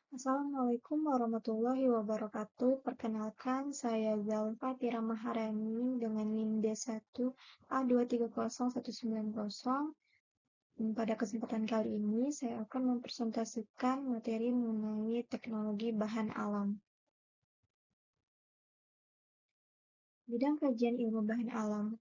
Assalamualaikum warahmatullahi wabarakatuh. Perkenalkan, saya Zalfa Tira Maharani dengan NIM D1A2301190. Pada kesempatan kali ini, saya akan mempresentasikan materi mengenai teknologi bahan alam. Bidang kajian ilmu bahan alam.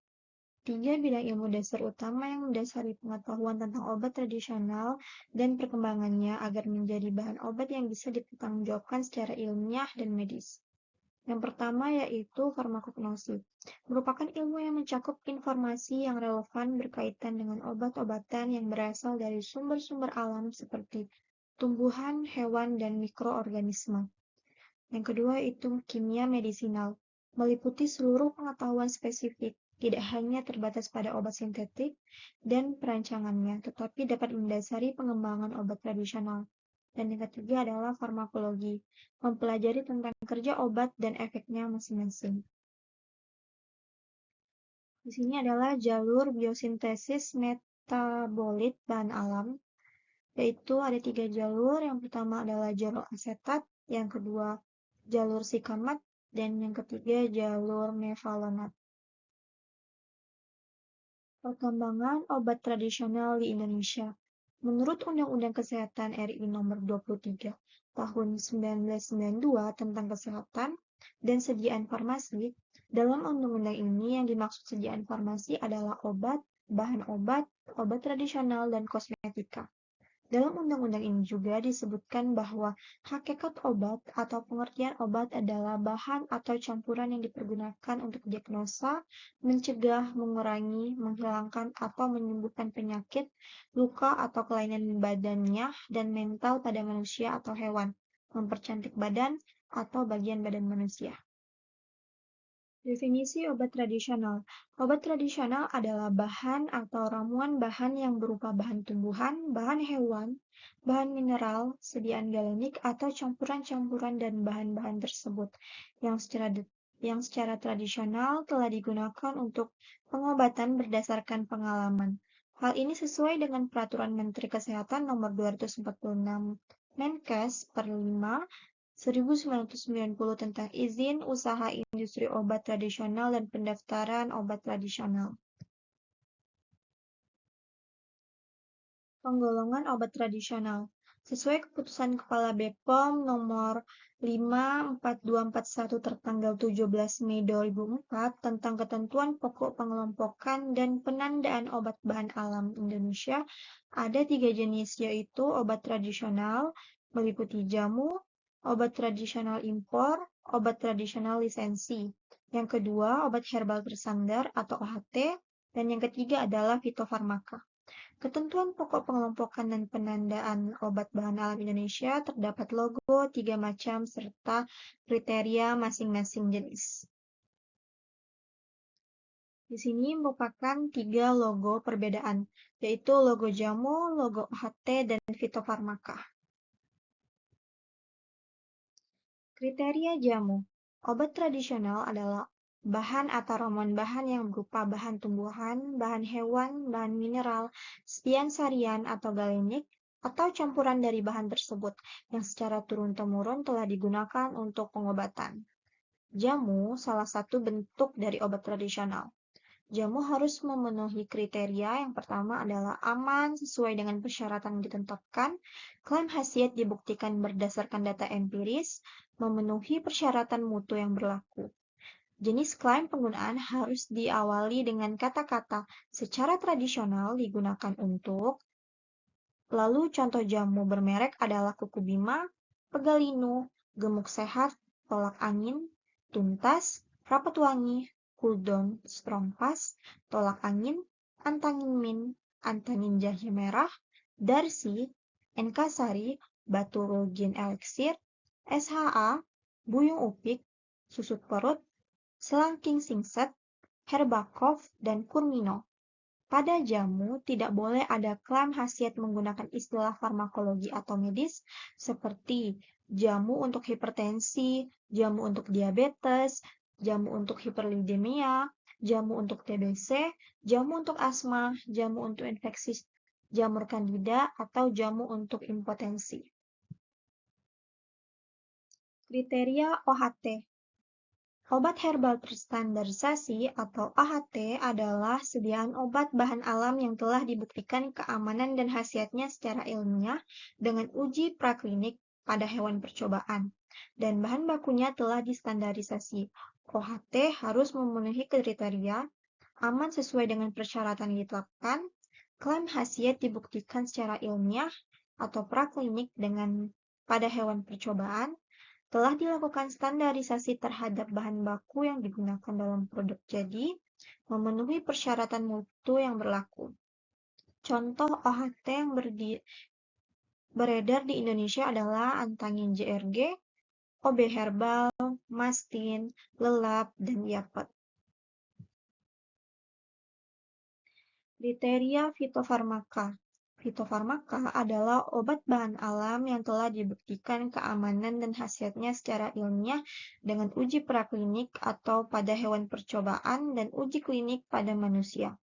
3 bidang ilmu dasar utama yang mendasari pengetahuan tentang obat tradisional dan perkembangannya agar menjadi bahan obat yang bisa dipertanggungjawabkan secara ilmiah dan medis. Yang pertama yaitu farmakognosi, merupakan ilmu yang mencakup informasi yang relevan berkaitan dengan obat-obatan yang berasal dari sumber-sumber alam seperti tumbuhan, hewan, dan mikroorganisme. Yang kedua itu kimia medisinal, meliputi seluruh pengetahuan spesifik, tidak hanya terbatas pada obat sintetik dan perancangannya, tetapi dapat mendasari pengembangan obat tradisional. Dan yang ketiga adalah farmakologi, mempelajari tentang kerja obat dan efeknya masing-masing. Di sini adalah jalur biosintesis metabolit bahan alam, yaitu ada 3 jalur. Yang pertama adalah jalur asetat, yang kedua jalur sikamat, dan yang ketiga jalur mevalonat. Perkembangan obat tradisional di Indonesia. Menurut Undang-Undang Kesehatan RI Nomor 23 Tahun 1992 tentang Kesehatan dan Sediaan Farmasi, dalam undang-undang ini yang dimaksud sediaan farmasi adalah obat, bahan obat, obat tradisional, dan kosmetika. Dalam undang-undang ini juga disebutkan bahwa hakikat obat atau pengertian obat adalah bahan atau campuran yang dipergunakan untuk diagnosa, mencegah, mengurangi, menghilangkan, atau menyembuhkan penyakit, luka atau kelainan badannya dan mental pada manusia atau hewan, mempercantik badan atau bagian badan manusia. Definisi obat tradisional. Obat tradisional adalah bahan atau ramuan bahan yang berupa bahan tumbuhan, bahan hewan, bahan mineral, sediaan galenik, atau campuran-campuran dan bahan-bahan tersebut yang secara tradisional telah digunakan untuk pengobatan berdasarkan pengalaman. Hal ini sesuai dengan Peraturan Menteri Kesehatan Nomor 246 Menkes per 5 1990 tentang izin usaha industri obat tradisional dan pendaftaran obat tradisional. Penggolongan obat tradisional. Sesuai keputusan Kepala BPOM nomor 54241 tertanggal 17 Mei 2004 tentang ketentuan pokok pengelompokan dan penandaan obat bahan alam Indonesia, ada 3 jenis yaitu obat tradisional, meliputi jamu, obat tradisional impor, obat tradisional lisensi. Yang kedua, obat herbal bersandar atau OHT, dan yang ketiga adalah fitofarmaka. Ketentuan pokok pengelompokan dan penandaan obat bahan alam Indonesia terdapat logo 3 macam serta kriteria masing-masing jenis. Di sini merupakan 3 logo perbedaan, yaitu logo jamu, logo OHT, dan fitofarmaka. Kriteria jamu. Obat tradisional adalah bahan atau ramuan bahan yang berupa bahan tumbuhan, bahan hewan, bahan mineral, spian sarian atau galenik, atau campuran dari bahan tersebut yang secara turun-temurun telah digunakan untuk pengobatan. Jamu salah satu bentuk dari obat tradisional. Jamu harus memenuhi kriteria. Yang pertama adalah aman sesuai dengan persyaratan yang ditetapkan, klaim khasiat dibuktikan berdasarkan data empiris, memenuhi persyaratan mutu yang berlaku. Jenis klaim penggunaan harus diawali dengan kata-kata secara tradisional digunakan untuk. Lalu contoh jamu bermerek adalah Kuku Bima, Pegalinu, Gemuk Sehat, Tolak Angin, Tuntas, Rapat Wangi, Cooldown Strong Pass, Tolak Angin, Antangin Min, Antangin Jahe Merah, Darsi, Enkasari, Batu Rogin Elixir, SHA, Buyung Upik, Susut Perut, Selangking Singset, Herbakov, dan Kurmino. Pada jamu, tidak boleh ada klaim khasiat menggunakan istilah farmakologi atau medis seperti jamu untuk hipertensi, jamu untuk diabetes, jamu untuk hiperlipidemia, jamu untuk TBC, jamu untuk asma, jamu untuk infeksi jamur kandida, atau jamu untuk impotensi. Kriteria OHT. Obat herbal terstandarisasi atau AHT adalah sediaan obat bahan alam yang telah dibuktikan keamanan dan khasiatnya secara ilmiah dengan uji praklinik pada hewan percobaan, dan bahan bakunya telah distandarisasi. OHT harus memenuhi kriteria aman sesuai dengan persyaratan yang ditetapkan, klaim khasiat dibuktikan secara ilmiah atau praklinik dengan pada hewan percobaan, telah dilakukan standarisasi terhadap bahan baku yang digunakan dalam produk jadi, memenuhi persyaratan mutu yang berlaku. Contoh OHT yang beredar di Indonesia adalah Antangin JRG, OB Herbal, Mastin, Lelap, dan Yapet. Kriteria fitofarmaka. Fitofarmaka adalah obat bahan alam yang telah dibuktikan keamanan dan khasiatnya secara ilmiah dengan uji praklinik atau pada hewan percobaan dan uji klinik pada manusia.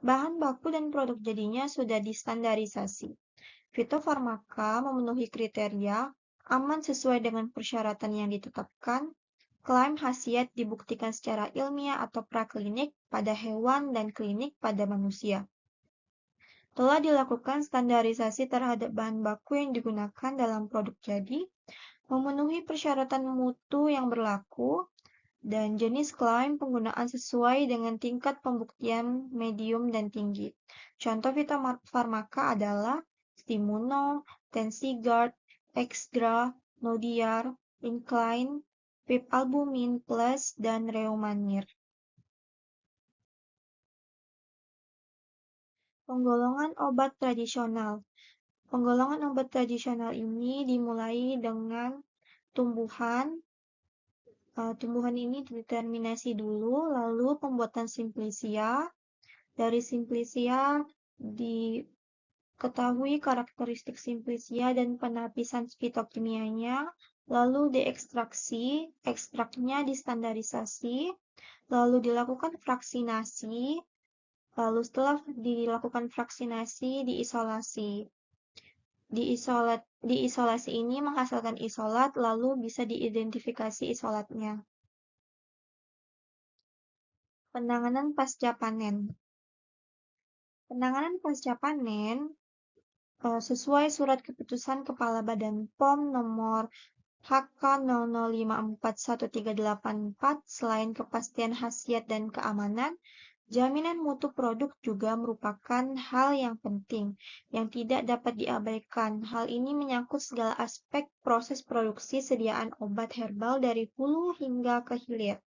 Bahan baku dan produk jadinya sudah distandarisasi. Fitofarmaka memenuhi kriteria aman sesuai dengan persyaratan yang ditetapkan, klaim khasiat dibuktikan secara ilmiah atau praklinik pada hewan dan klinik pada manusia. Telah dilakukan standarisasi terhadap bahan baku yang digunakan dalam produk jadi, memenuhi persyaratan mutu yang berlaku, dan jenis klaim penggunaan sesuai dengan tingkat pembuktian medium dan tinggi. Contoh fitofarmaka adalah Stimuno, Tensigard, Exgra, Nodiar, Incline, Pip Albumin Plus, dan Reumanir. Penggolongan obat tradisional. Penggolongan obat tradisional ini dimulai dengan tumbuhan. Tumbuhan ini dideterminasi dulu, lalu pembuatan simplisia. Dari simplisia diketahui karakteristik simplisia dan penapisan fitokimianya, lalu diekstraksi, ekstraknya distandarisasi, lalu dilakukan fraksinasi, lalu setelah dilakukan fraksinasi diisolasi. Diisolasi ini menghasilkan isolat, lalu bisa diidentifikasi isolatnya. Penanganan pasca panen. Penanganan pasca panen sesuai Surat Keputusan Kepala Badan POM nomor HK00541384, selain kepastian khasiat dan keamanan, jaminan mutu produk juga merupakan hal yang penting, yang tidak dapat diabaikan. Hal ini menyangkut segala aspek proses produksi sediaan obat herbal dari hulu hingga ke hilir,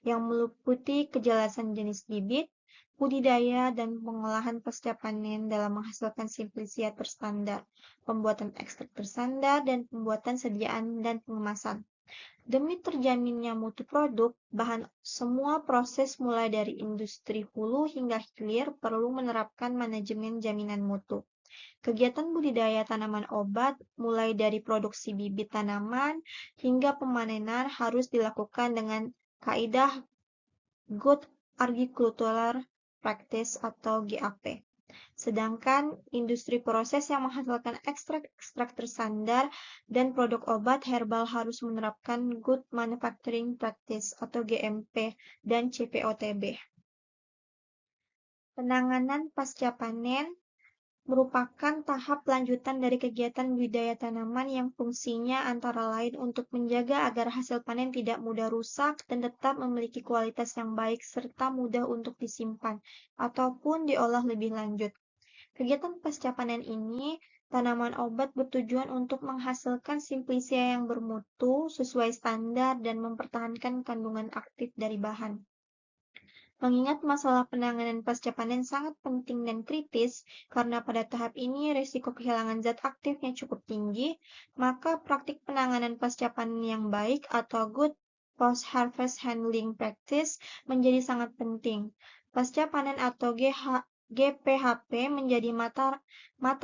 yang meliputi kejelasan jenis bibit, budidaya, dan pengolahan pasca panen dalam menghasilkan simplisia terstandar, pembuatan ekstrak terstandar, dan pembuatan sediaan dan pengemasan. Demi terjaminnya mutu produk, bahan semua proses mulai dari industri hulu hingga hilir perlu menerapkan manajemen jaminan mutu. Kegiatan budidaya tanaman obat, mulai dari produksi bibit tanaman hingga pemanenan harus dilakukan dengan kaidah Good Agricultural Practice atau GAP. Sedangkan industri proses yang menghasilkan ekstrak-ekstrak terstandar dan produk obat herbal harus menerapkan Good Manufacturing Practice atau GMP dan CPOTB. Penanganan pasca panen merupakan tahap lanjutan dari kegiatan budidaya tanaman yang fungsinya antara lain untuk menjaga agar hasil panen tidak mudah rusak dan tetap memiliki kualitas yang baik serta mudah untuk disimpan ataupun diolah lebih lanjut. Kegiatan pasca panen ini, tanaman obat bertujuan untuk menghasilkan simplisia yang bermutu sesuai standar dan mempertahankan kandungan aktif dari bahan. Mengingat masalah penanganan pasca panen sangat penting dan kritis, karena pada tahap ini risiko kehilangan zat aktifnya cukup tinggi, maka praktik penanganan pasca panen yang baik atau Good Post-Harvest Handling Practice menjadi sangat penting. Pasca panen atau GPHP menjadi mata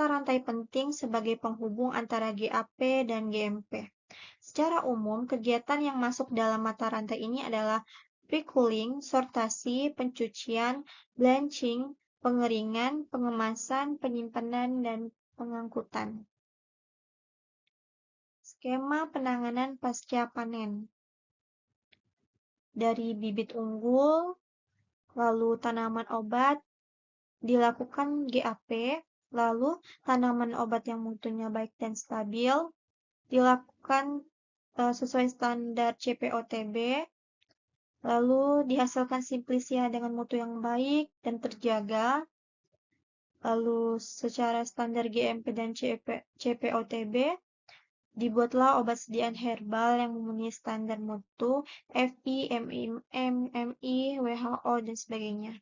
rantai penting sebagai penghubung antara GAP dan GMP. Secara umum, kegiatan yang masuk dalam mata rantai ini adalah pre-cooling, sortasi, pencucian, blanching, pengeringan, pengemasan, penyimpanan, dan pengangkutan. Skema penanganan pasca panen. Dari bibit unggul, lalu tanaman obat, dilakukan GAP, lalu tanaman obat yang mutunya baik dan stabil, dilakukan sesuai standar CPOTB, lalu dihasilkan simplisia dengan mutu yang baik dan terjaga, lalu secara standar GMP dan CPOTB, dibuatlah obat sediaan herbal yang memenuhi standar mutu FI, MI, WHO, dan sebagainya.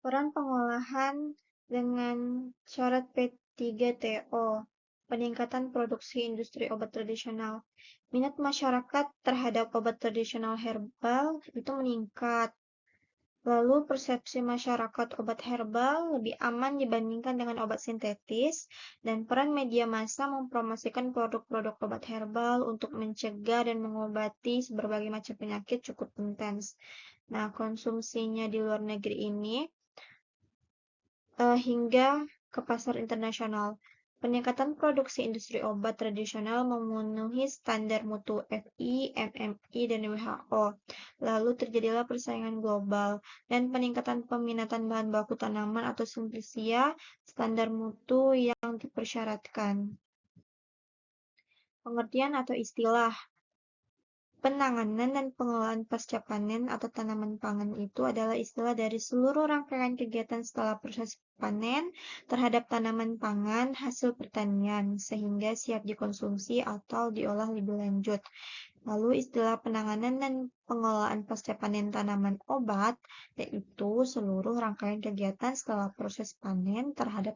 Peran pengolahan dengan syarat P3TO, peningkatan produksi industri obat tradisional. Minat masyarakat terhadap obat tradisional herbal itu meningkat. Lalu persepsi masyarakat obat herbal lebih aman dibandingkan dengan obat sintetis, dan peran media massa mempromosikan produk-produk obat herbal untuk mencegah dan mengobati berbagai macam penyakit cukup intens. Nah, konsumsinya di luar negeri ini hingga ke pasar internasional. Peningkatan produksi industri obat tradisional memenuhi standar mutu FI, MMI, dan WHO. Lalu terjadilah persaingan global dan peningkatan peminatan bahan baku tanaman atau simplisia standar mutu yang dipersyaratkan. Pengertian atau istilah. Penanganan dan pengelolaan pasca panen atau tanaman pangan itu adalah istilah dari seluruh rangkaian kegiatan setelah proses panen terhadap tanaman pangan hasil pertanian sehingga siap dikonsumsi atau diolah lebih lanjut. Lalu istilah penanganan dan pengelolaan pasca panen tanaman obat yaitu seluruh rangkaian kegiatan setelah proses panen terhadap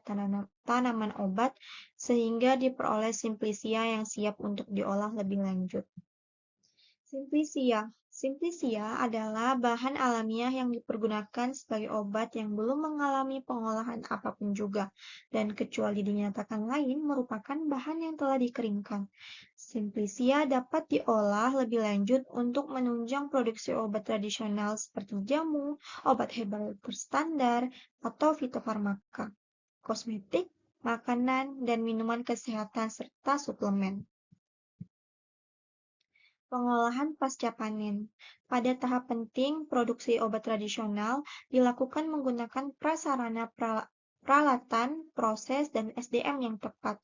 tanaman obat sehingga diperoleh simplisia yang siap untuk diolah lebih lanjut. Simplisia. Simplisia adalah bahan alamiah yang dipergunakan sebagai obat yang belum mengalami pengolahan apapun juga, dan kecuali dinyatakan lain merupakan bahan yang telah dikeringkan. Simplisia dapat diolah lebih lanjut untuk menunjang produksi obat tradisional seperti jamu, obat herbal berstandar, atau fitofarmaka, kosmetik, makanan, dan minuman kesehatan serta suplemen. Pengolahan pasca panen. Pada tahap penting, produksi obat tradisional dilakukan menggunakan prasarana peralatan, proses, dan SDM yang tepat,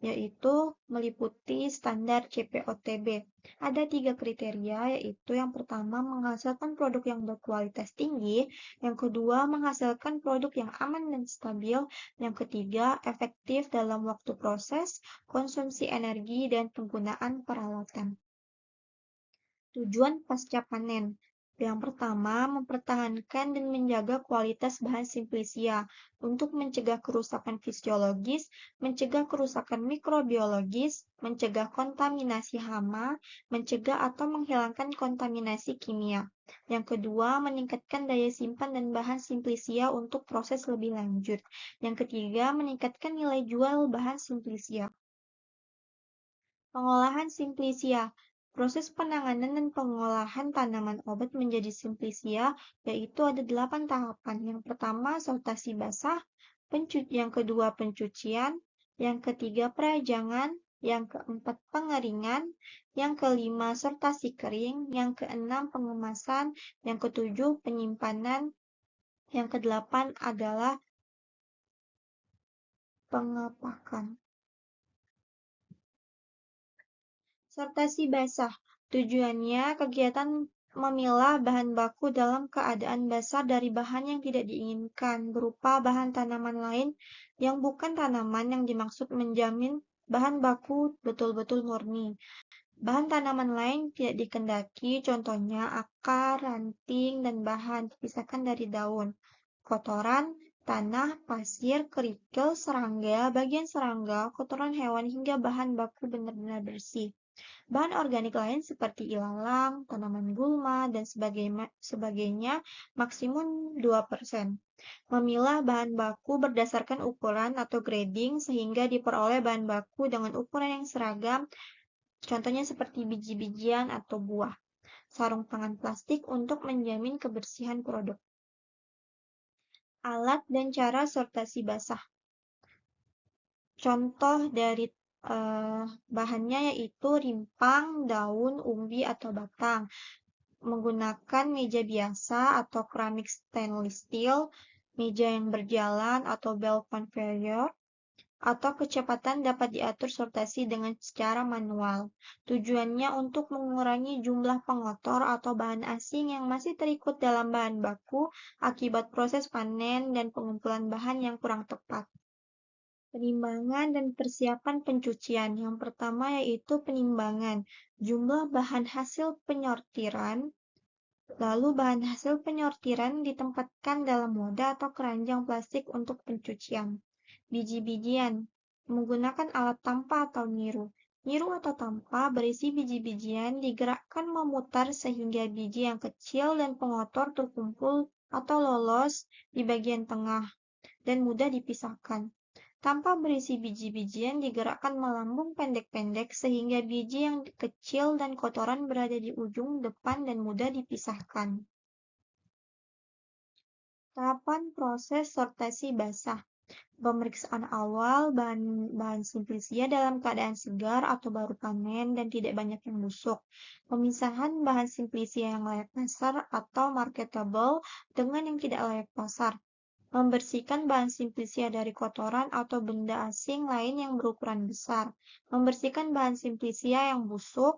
yaitu meliputi standar CPOTB. Ada 3 kriteria, yaitu yang pertama menghasilkan produk yang berkualitas tinggi, yang kedua menghasilkan produk yang aman dan stabil, yang ketiga efektif dalam waktu proses, konsumsi energi, dan penggunaan peralatan. Tujuan pasca panen. Yang pertama, mempertahankan dan menjaga kualitas bahan simplisia untuk mencegah kerusakan fisiologis, mencegah kerusakan mikrobiologis, mencegah kontaminasi hama, mencegah atau menghilangkan kontaminasi kimia. Yang kedua, meningkatkan daya simpan dan bahan simplisia untuk proses lebih lanjut. Yang ketiga, meningkatkan nilai jual bahan simplisia. Pengolahan simplisia. Proses penanganan dan pengolahan tanaman obat menjadi simplisia yaitu ada 8 tahapan. Yang pertama, sortasi basah, yang kedua pencucian, yang ketiga perajangan, yang keempat pengeringan, yang kelima sortasi kering, yang keenam pengemasan, yang ketujuh penyimpanan, yang kedelapan adalah pengepakan. Sortasi basah. Tujuannya kegiatan memilah bahan baku dalam keadaan basah dari bahan yang tidak diinginkan berupa bahan tanaman lain yang bukan tanaman yang dimaksud menjamin bahan baku betul-betul murni. Bahan tanaman lain tidak dikendaki, contohnya akar, ranting, dan bahan dipisahkan dari daun, kotoran, tanah, pasir, kerikil, serangga, bagian serangga, kotoran hewan hingga bahan baku benar-benar bersih. Bahan organik lain seperti ilalang, tanaman gulma, dan sebagainya maksimum 2%. Memilah bahan baku berdasarkan ukuran atau grading sehingga diperoleh bahan baku dengan ukuran yang seragam, contohnya seperti biji-bijian atau buah. Sarung tangan plastik untuk menjamin kebersihan produk. Alat dan cara sortasi basah. Contoh dari Bahannya yaitu rimpang, daun, umbi, atau batang. Menggunakan meja biasa atau keramik stainless steel, meja yang berjalan atau bell conveyor, atau kecepatan dapat diatur sortasi dengan secara manual. Tujuannya untuk mengurangi jumlah pengotor atau bahan asing yang masih terikut dalam bahan baku akibat proses panen dan pengumpulan bahan yang kurang tepat. Penimbangan dan persiapan pencucian. Yang pertama yaitu penimbangan jumlah bahan hasil penyortiran. Lalu bahan hasil penyortiran ditempatkan dalam wadah atau keranjang plastik untuk pencucian. Biji-bijian menggunakan alat tampa atau niru. Niru atau tampa berisi biji-bijian digerakkan memutar sehingga biji yang kecil dan pengotor terkumpul atau lolos di bagian tengah dan mudah dipisahkan. Tampa berisi biji-bijian digerakkan melambung pendek-pendek sehingga biji yang kecil dan kotoran berada di ujung depan dan mudah dipisahkan. Tahapan proses sortasi basah. Pemeriksaan awal bahan simplisia dalam keadaan segar atau baru panen dan tidak banyak yang busuk. Pemisahan bahan simplisia yang layak pasar atau marketable dengan yang tidak layak pasar. Membersihkan bahan simplisia dari kotoran atau benda asing lain yang berukuran besar. Membersihkan bahan simplisia yang busuk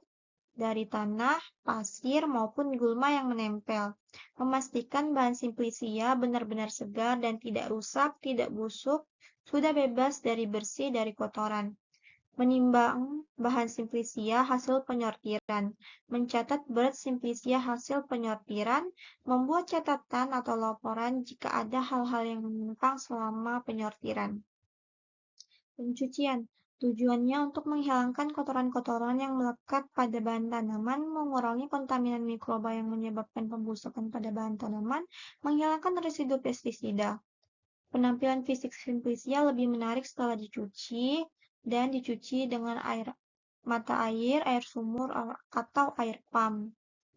dari tanah, pasir, maupun gulma yang menempel. Memastikan bahan simplisia benar-benar segar dan tidak rusak, tidak busuk, sudah bebas dari bersih dari kotoran. Menimbang bahan simplisia hasil penyortiran. Mencatat berat simplisia hasil penyortiran. Membuat catatan atau laporan jika ada hal-hal yang menyimpang selama penyortiran. Pencucian. Tujuannya untuk menghilangkan kotoran-kotoran yang melekat pada bahan tanaman, mengurangi kontaminan mikroba yang menyebabkan pembusukan pada bahan tanaman, menghilangkan residu pestisida. Penampilan fisik simplisia lebih menarik setelah dicuci dan dicuci dengan mata air, air sumur, atau air pump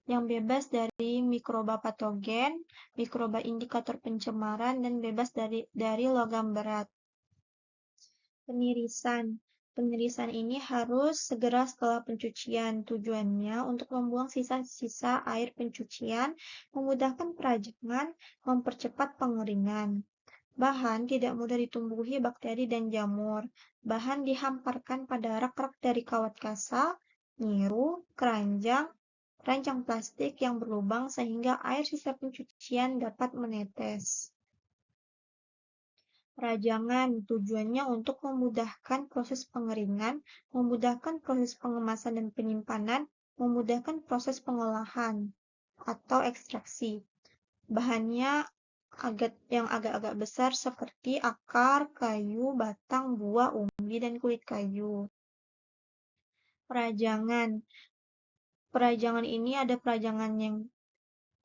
yang bebas dari mikroba patogen, mikroba indikator pencemaran, dan bebas dari logam berat. Penirisan. Penirisan ini harus segera setelah pencucian. Tujuannya untuk membuang sisa-sisa air pencucian, memudahkan perajangan, mempercepat pengeringan. Bahan tidak mudah ditumbuhi bakteri dan jamur. Bahan dihamparkan pada rak-rak dari kawat kasa, nyiru, keranjang, rancang plastik yang berlubang sehingga air sisa pencucian dapat menetes. Perajangan tujuannya untuk memudahkan proses pengeringan, memudahkan proses pengemasan dan penyimpanan, memudahkan proses pengolahan atau ekstraksi. Bahannya yang agak-agak besar seperti akar, kayu, batang, buah, umbi, dan kulit kayu. Perajangan. Perajangan ini ada perajangan yang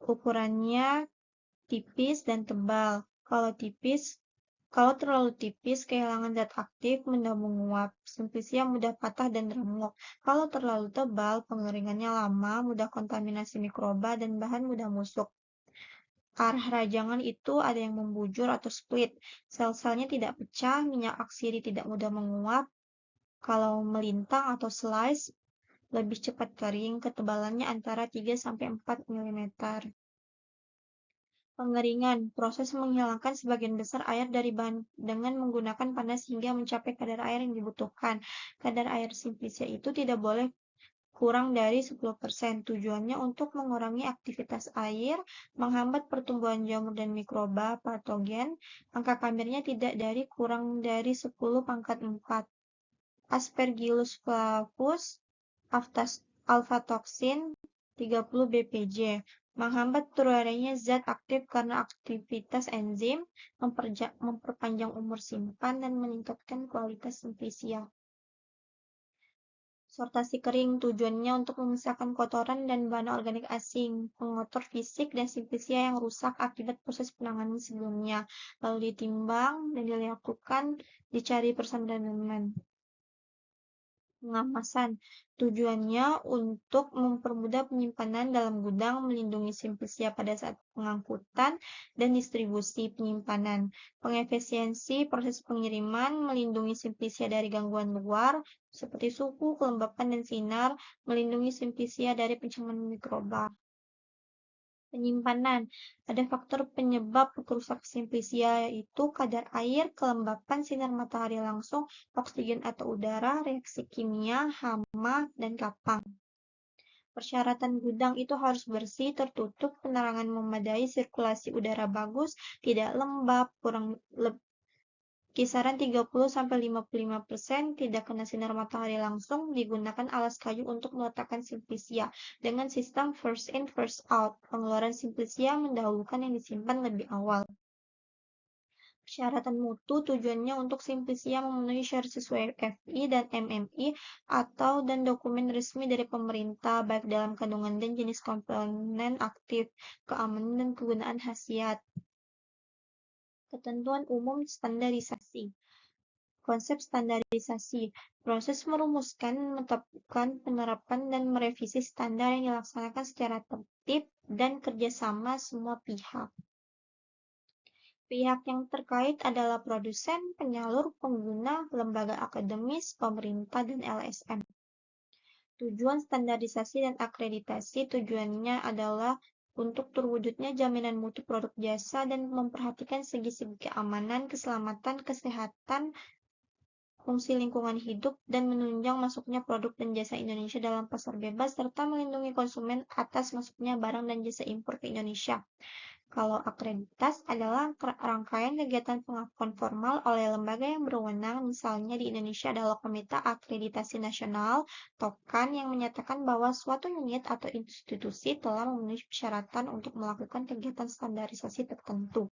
ukurannya tipis dan tebal. Kalau terlalu tipis, kehilangan zat aktif, mudah menguap. Simplisia mudah patah dan remuk. Kalau terlalu tebal, pengeringannya lama, mudah kontaminasi mikroba, dan bahan mudah busuk. Arah rajangan itu ada yang membujur atau split. Sel-selnya tidak pecah, minyak aksiri tidak mudah menguap. Kalau melintang atau slice, lebih cepat kering, ketebalannya antara 3-4 mm. Pengeringan, proses menghilangkan sebagian besar air dari bahan dengan menggunakan panas hingga mencapai kadar air yang dibutuhkan. Kadar air simplisia itu tidak boleh kurang dari 10%. Tujuannya untuk mengurangi aktivitas air, menghambat pertumbuhan jamur dan mikroba patogen. Angka kamirnya tidak kurang dari 10⁴. Aspergillus flavus, alpha-toksin 30 bpj, menghambat turunnya zat aktif karena aktivitas enzim, memperpanjang umur simpan, dan meningkatkan kualitas simplisia. Sortasi kering tujuannya untuk memisahkan kotoran dan bahan organik asing, pengotor fisik, dan simplisia yang rusak akibat proses penanganan sebelumnya, lalu ditimbang dan dilakukan dicari persamanan. Pengamasan. Tujuannya untuk mempermudah penyimpanan dalam gudang, melindungi simplisia pada saat pengangkutan dan distribusi penyimpanan. Pengefisiensi proses pengiriman, melindungi simplisia dari gangguan luar, seperti suhu, kelembapan, dan sinar, melindungi simplisia dari pencemaran mikroba. Penyimpanan. Ada faktor penyebab perusak simplisia yaitu kadar air, kelembapan, sinar matahari langsung, oksigen atau udara, reaksi kimia, hama, dan kapang. Persyaratan gudang itu harus bersih, tertutup, penerangan memadai, sirkulasi udara bagus, tidak lembab, kisaran 30-55%, tidak kena sinar matahari langsung, digunakan alas kayu untuk meletakkan simplisia dengan sistem first in first out. Pengeluaran simplisia mendahulukan yang disimpan lebih awal. Persyaratan mutu tujuannya untuk simplisia memenuhi syarat sesuai FI dan MMI atau dan dokumen resmi dari pemerintah baik dalam kandungan dan jenis komponen aktif, keamanan dan kegunaan khasiat. Ketentuan umum standarisasi. Konsep standarisasi, proses merumuskan, menetapkan, penerapan, dan merevisi standar yang dilaksanakan secara tertib dan kerjasama semua pihak. Pihak yang terkait adalah produsen, penyalur, pengguna, lembaga akademis, pemerintah, dan LSM. Tujuan standarisasi dan akreditasi tujuannya adalah untuk terwujudnya jaminan mutu produk jasa dan memperhatikan segi-segi keamanan, keselamatan, kesehatan, fungsi lingkungan hidup, dan menunjang masuknya produk dan jasa Indonesia dalam pasar bebas, serta melindungi konsumen atas masuknya barang dan jasa impor ke Indonesia. Kalau akreditas adalah rangkaian kegiatan pengakuan formal oleh lembaga yang berwenang, misalnya di Indonesia adalah Komite Akreditasi Nasional, TOKAN, yang menyatakan bahwa suatu unit atau institusi telah memenuhi persyaratan untuk melakukan kegiatan standarisasi tertentu.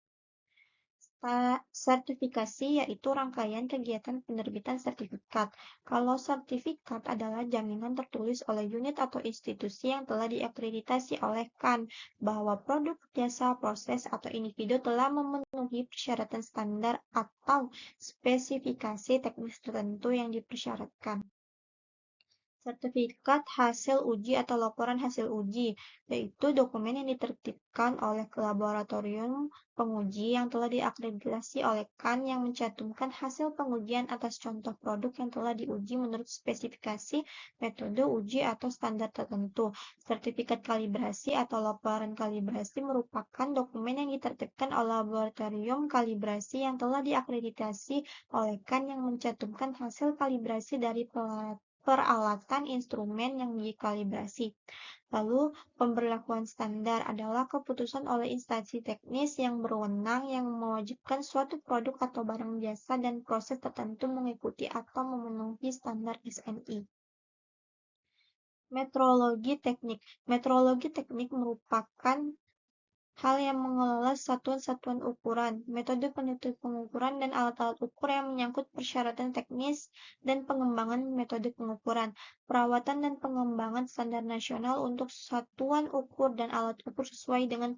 Sertifikasi yaitu rangkaian kegiatan penerbitan sertifikat. Kalau sertifikat adalah jaminan tertulis oleh unit atau institusi yang telah diakreditasi oleh KAN bahwa produk, jasa, proses, atau individu telah memenuhi persyaratan standar atau spesifikasi teknis tertentu yang dipersyaratkan. Sertifikat hasil uji atau laporan hasil uji, yaitu dokumen yang ditertibkan oleh laboratorium penguji yang telah diakreditasi oleh KAN yang mencantumkan hasil pengujian atas contoh produk yang telah diuji menurut spesifikasi, metode uji atau standar tertentu. Sertifikat kalibrasi atau laporan kalibrasi merupakan dokumen yang ditertibkan oleh laboratorium kalibrasi yang telah diakreditasi oleh KAN yang mencantumkan hasil kalibrasi dari peralatan instrumen yang dikalibrasi. Lalu, pemberlakuan standar adalah keputusan oleh instansi teknis yang berwenang yang mewajibkan suatu produk atau barang jasa dan proses tertentu mengikuti atau memenuhi standar SNI. Metrologi teknik. Metrologi teknik merupakan hal yang mengelola satuan-satuan ukuran, metode pengukuran, dan alat-alat ukur yang menyangkut persyaratan teknis dan pengembangan metode pengukuran, perawatan dan pengembangan standar nasional untuk satuan ukur dan alat ukur sesuai dengan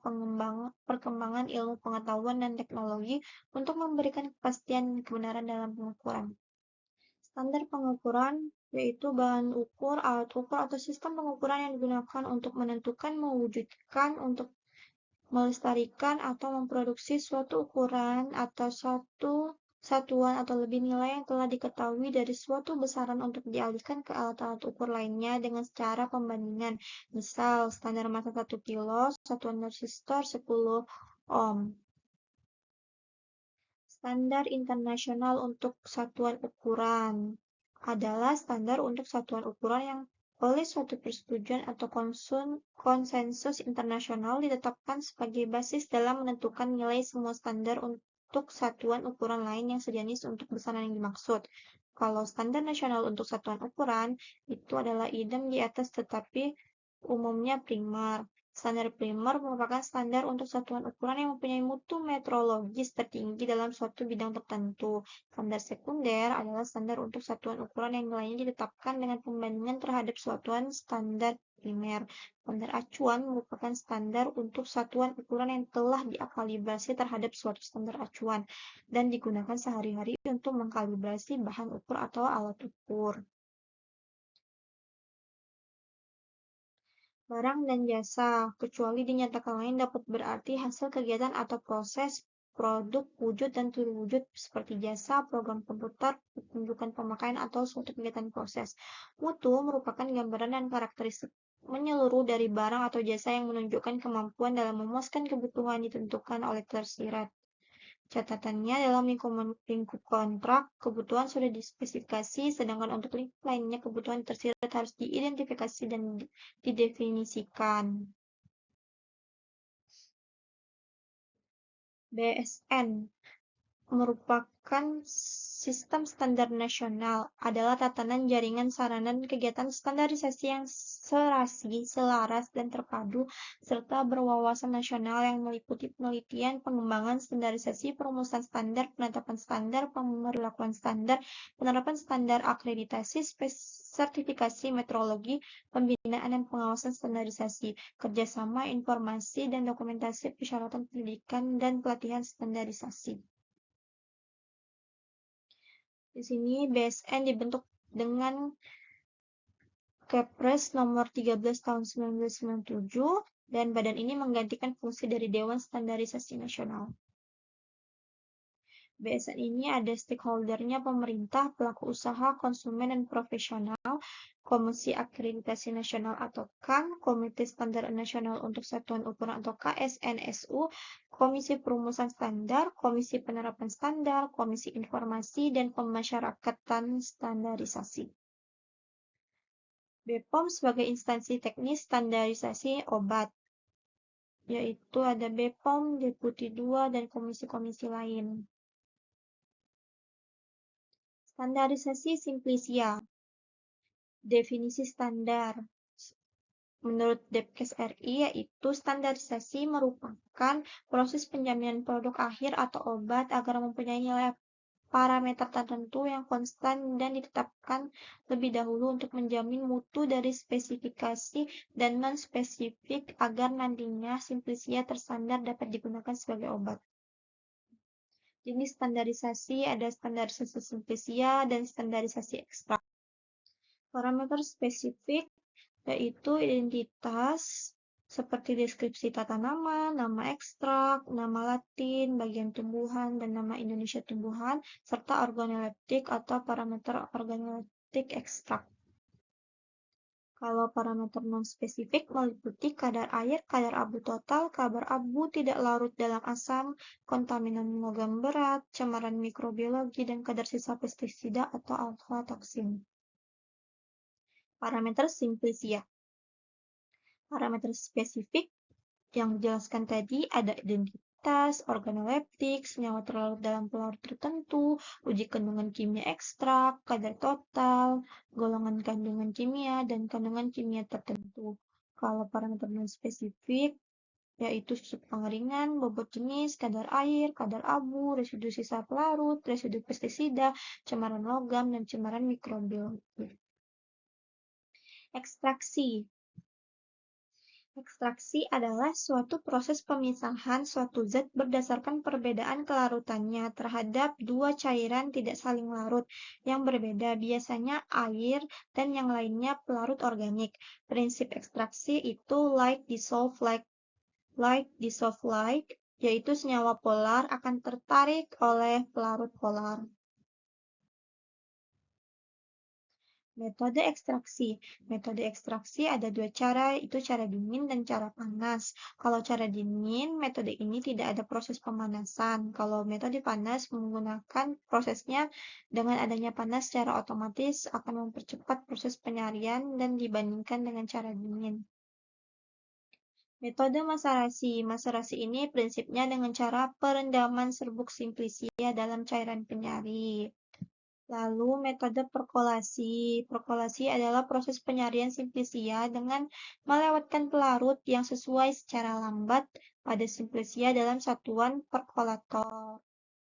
perkembangan ilmu pengetahuan dan teknologi untuk memberikan kepastian dan kebenaran dalam pengukuran. Standar pengukuran yaitu bahan ukur, alat ukur, atau sistem pengukuran yang digunakan untuk menentukan, mewujudkan, untuk melestarikan atau memproduksi suatu ukuran atau suatu satuan atau lebih nilai yang telah diketahui dari suatu besaran untuk dialihkan ke alat-alat ukur lainnya dengan secara pembandingan. Misal, standar massa 1 kilo, satuan resistor 10 ohm. Standar internasional untuk satuan ukuran adalah standar untuk satuan ukuran yang oleh suatu persetujuan atau konsensus internasional ditetapkan sebagai basis dalam menentukan nilai semua standar untuk satuan ukuran lain yang sejenis untuk besaran yang dimaksud. Kalau standar nasional untuk satuan ukuran, itu adalah idem di atas tetapi umumnya primer. Standar primer merupakan standar untuk satuan ukuran yang mempunyai mutu metrologis tertinggi dalam suatu bidang tertentu. Standar sekunder adalah standar untuk satuan ukuran yang nilainya ditetapkan dengan pembandingan terhadap satuan standar primer. Standar acuan merupakan standar untuk satuan ukuran yang telah diakalibrasi terhadap suatu standar acuan dan digunakan sehari-hari untuk mengkalibrasi bahan ukur atau alat ukur. Barang dan jasa, kecuali dinyatakan lain dapat berarti hasil kegiatan atau proses, produk, wujud, dan wujud seperti jasa, program komputer, pertunjukan pemakaian, atau suatu kegiatan proses. Mutu merupakan gambaran dan karakteristik menyeluruh dari barang atau jasa yang menunjukkan kemampuan dalam memuaskan kebutuhan ditentukan oleh tersirat. Catatannya, dalam lingkup kontrak, kebutuhan sudah dispesifikasi, sedangkan untuk lingkup lainnya kebutuhan tersirat harus diidentifikasi dan didefinisikan. BSN merupakan sistem standar nasional, adalah tatanan jaringan sarana dan kegiatan standarisasi yang serasi, selaras, dan terpadu, serta berwawasan nasional yang meliputi penelitian, pengembangan, standarisasi, perumusan standar, penetapan standar, pemberlakuan standar, penerapan standar, akreditasi, sertifikasi, metrologi, pembinaan dan pengawasan standarisasi, kerjasama, informasi, dan dokumentasi persyaratan pendidikan dan pelatihan standarisasi. Di sini BSN dibentuk dengan Kepres nomor 13 tahun 1997 dan badan ini menggantikan fungsi dari Dewan Standarisasi Nasional. BSN ini ada stakeholdernya pemerintah, pelaku usaha, konsumen, dan profesional, Komisi Akreditasi Nasional atau KAN, Komite Standar Nasional untuk Satuan Ukuran atau KSNSU, Komisi Perumusan Standar, Komisi Penerapan Standar, Komisi Informasi, dan Pemasyarakatan Standarisasi. BPOM sebagai instansi teknis standarisasi obat, yaitu ada BPOM, Deputi 2, dan komisi-komisi lain. Standarisasi Simplisia. Definisi standar. Menurut Depkes RI, yaitu standarisasi merupakan proses penjaminan produk akhir atau obat agar mempunyai nilai parameter tertentu yang konstan dan ditetapkan lebih dahulu untuk menjamin mutu dari spesifikasi dan non-spesifik agar nantinya simplisia terstandar dapat digunakan sebagai obat. Jenis standarisasi ada standarisasi simplisia dan standarisasi ekstrak. Parameter spesifik yaitu identitas seperti deskripsi tata nama, nama ekstrak, nama Latin, bagian tumbuhan, dan nama Indonesia tumbuhan, serta organoleptik atau parameter organoleptik ekstrak. Kalau parameter non-spesifik meliputi kadar air, kadar abu total, kadar abu tidak larut dalam asam, kontaminan logam berat, cemaran mikrobiologi, dan kadar sisa pestisida atau aflatoksin. Parameter simplisia. Parameter spesifik yang dijelaskan tadi ada identitas, organoleptik, senyawa terlarut dalam pelarut tertentu, uji kandungan kimia ekstrak, kadar total, golongan kandungan kimia, dan kandungan kimia tertentu. Kalau parameter non-spesifik, yaitu susu pengeringan, bobot jenis, kadar air, kadar abu, residu sisa pelarut, residu pestisida, cemaran logam, dan cemaran mikrobiologi. Ekstraksi. Ekstraksi adalah suatu proses pemisahan suatu zat berdasarkan perbedaan kelarutannya terhadap dua cairan tidak saling larut yang berbeda, biasanya air dan yang lainnya pelarut organik. Prinsip ekstraksi itu like dissolve like, yaitu senyawa polar akan tertarik oleh pelarut polar. Metode ekstraksi. Metode ekstraksi ada dua cara, yaitu cara dingin dan cara panas. Kalau cara dingin, metode ini tidak ada proses pemanasan. Kalau metode panas menggunakan prosesnya dengan adanya panas secara otomatis akan mempercepat proses penyarian dan dibandingkan dengan cara dingin. Metode maserasi. Maserasi ini prinsipnya dengan cara perendaman serbuk simplisia dalam cairan penyari. Lalu metode perkolasi. Perkolasi adalah proses penyarian simplisia dengan melewatkan pelarut yang sesuai secara lambat pada simplisia dalam satuan perkolator.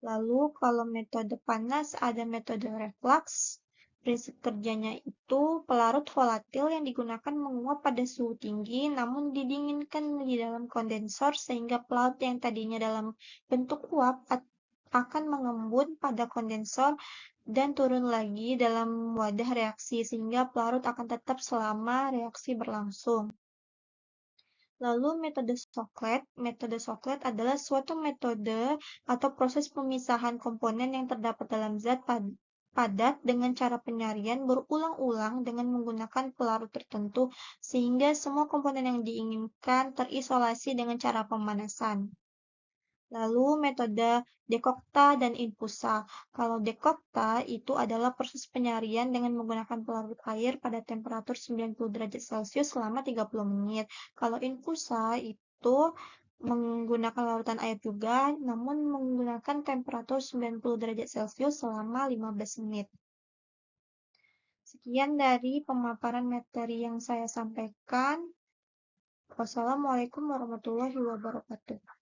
Lalu kalau metode panas ada metode reflux. Prinsip kerjanya itu pelarut volatil yang digunakan menguap pada suhu tinggi namun didinginkan di dalam kondensor sehingga pelarut yang tadinya dalam bentuk uap akan mengembun pada kondensor dan turun lagi dalam wadah reaksi sehingga pelarut akan tetap selama reaksi berlangsung. Lalu metode Soklet adalah suatu metode atau proses pemisahan komponen yang terdapat dalam zat padat dengan cara penyaringan berulang-ulang dengan menggunakan pelarut tertentu sehingga semua komponen yang diinginkan terisolasi dengan cara pemanasan. Lalu metode dekokta dan infusa. Kalau dekokta itu adalah proses penyaringan dengan menggunakan pelarut air pada temperatur 90 derajat Celcius selama 30 menit. Kalau infusa itu menggunakan larutan air juga, namun menggunakan temperatur 90 derajat Celcius selama 15 menit. Sekian dari pemaparan materi yang saya sampaikan. Wassalamualaikum warahmatullahi wabarakatuh.